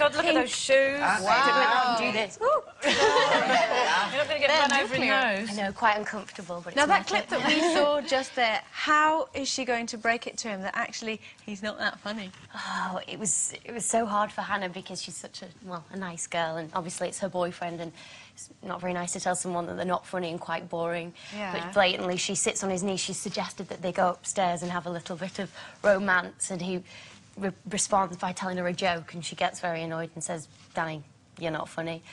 God, look at those shoes. Wow. Do this. You're not going to get run over in those. I know, quite uncomfortable, but it's Now, that clip that we saw just there, how is she going to break it to him that actually he's not that funny? Oh, it was so hard for Hannah because she's such a nice girl, and obviously it's her boyfriend, and it's not very nice to tell someone that they're not funny and quite boring. Yeah. But blatantly, she sits on his knee. She's suggested that they go upstairs and have a little bit of romance, and he responds by telling her a joke, and she gets very annoyed and says, "Danny, you're not funny."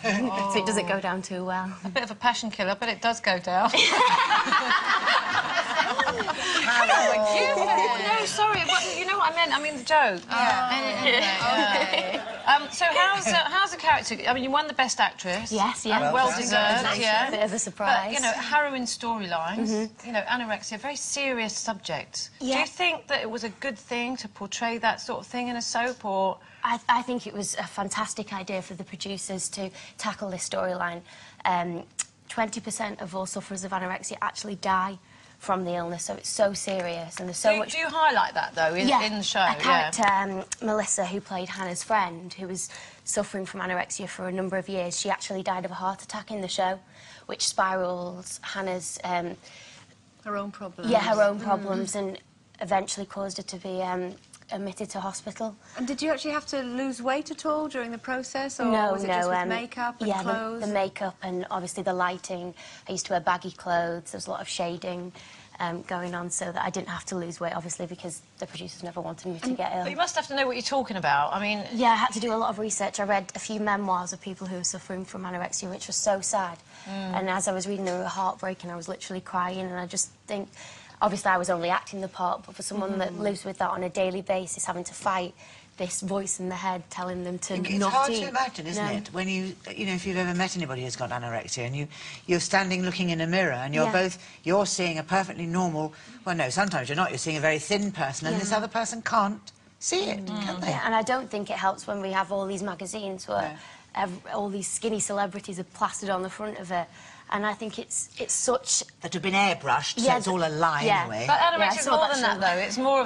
So it doesn't go down too well. A bit of a passion killer, but it does go down. No, sorry, you know what I meant? I mean the joke. So how's the character? I mean, you won the Best Actress. Yes, yeah. Well deserved, yeah. Bit of a surprise. But, you know, harrowing storylines, you know, anorexia, a very serious subject. Yeah. Do you think that it was a good thing to portray that sort of thing in a soap, or...? I think it was a fantastic idea for the producers to tackle this storyline. 20% of all sufferers of anorexia actually die from the illness, so it's so serious, and there's so much... Do you highlight that, though, in the show? A character, Melissa, who played Hannah's friend, who was suffering from anorexia for a number of years, she actually died of a heart attack in the show, which spirals Hannah's... Her own problems. Yeah, her own problems, and eventually caused her to be admitted to hospital. And did you actually have to lose weight at all during the process, or no, was it just with makeup and clothes? The makeup and obviously the lighting. I used to wear baggy clothes. There was a lot of shading going on, so that I didn't have to lose weight, obviously, because the producers never wanted me to get ill. But you must have to know what you're talking about. I mean... Yeah, I had to do a lot of research. I read a few memoirs of people who were suffering from anorexia, which was so sad. And as I was reading, they were heartbreaking. I was literally crying, and I just think... Obviously, I was only acting the part, but for someone that lives with that on a daily basis, having to fight this voice in the head telling them to not eat... It's hard to imagine, isn't it? When you know, if you've ever met anybody who's got anorexia and you're standing looking in a mirror and you're seeing a perfectly normal... Well, no, sometimes you're not. You're seeing a very thin person and this other person can't see it, can they? Yeah, and I don't think it helps when we have all these magazines where all these skinny celebrities are plastered on the front of it. And I think it's such... That have been airbrushed, so it's all a lie anyway. But anorexia is more than that, though.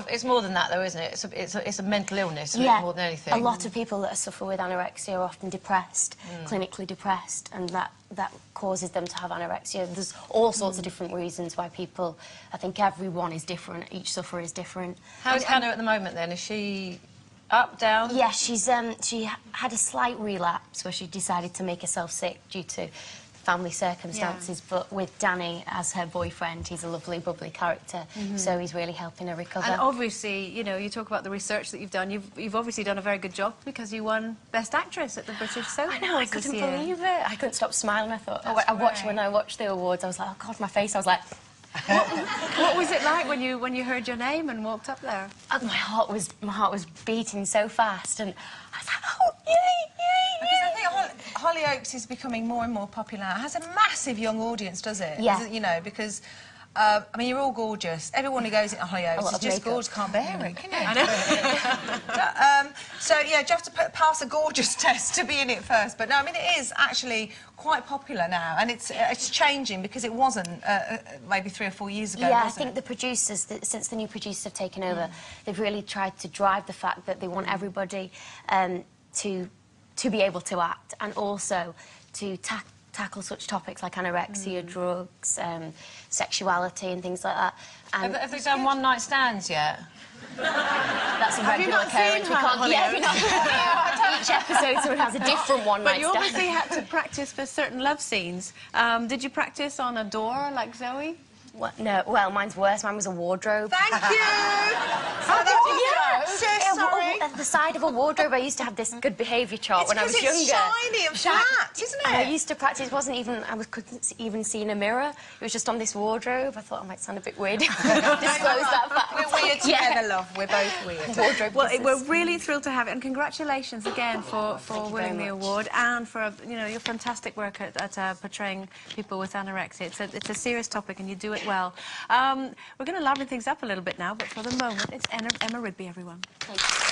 It's more than that, though, isn't it? It's a mental illness, more than anything. A lot of people that suffer with anorexia are often depressed, clinically depressed, and that causes them to have anorexia. There's all sorts of different reasons why people... I think everyone is different. Each sufferer is different. How is Hannah at the moment, then? Is she... up, down? Yeah, she had a slight relapse where she decided to make herself sick due to family circumstances, but with Danny as her boyfriend, he's a lovely, bubbly character, so he's really helping her recover. And obviously, you know, you talk about the research that you've done. You've obviously done a very good job because you won Best Actress at the British Soap Awards. I know, I couldn't believe it. I couldn't stop smiling. I thought, when I watched the awards, I was like, oh God, my face. I was like. What was it like when you heard your name and walked up there? My heart was beating so fast, and I was like, oh, yay, yay, because I think Hollyoaks is becoming more and more popular. It has a massive young audience, does it? Yeah. You know, because I mean, you're all gorgeous. Everyone who goes into Hollyoaks is just gorgeous. Can't bear it, can you? I know. So yeah, you have to pass a gorgeous test to be in it first. But no, I mean, it is actually quite popular now, and it's changing because it wasn't maybe 3 or 4 years ago. Yeah, I think the producers, since the new producers have taken over, they've really tried to drive the fact that they want everybody to be able to act, and also to tackle such topics like anorexia, drugs, sexuality and things like that. And have they done one-night stands yet? That's a regular occurrence. Each episode someone has a different one-night stand. But you obviously had to practice for certain love scenes. Did you practice on a door like Zoe? What? No, well, mine's worse. Mine was a wardrobe. Thank you! How did you know? So sorry. At the side of a wardrobe, I used to have this good behaviour chart when I was younger. It's shiny and flat, isn't it? And I used to practice. It wasn't even... couldn't even see in a mirror. It was just on this wardrobe. I thought I might sound a bit weird. Disclose that fact. We're weird together, love. We're both weird. Wardrobe. Well, we're really thrilled to have it, and congratulations again for winning the award and for your fantastic work at portraying people with anorexia. It's a serious topic, and you do it well. We're going to liven things up a little bit now, but for the moment, it's Emma Rigby, everyone. Thank you.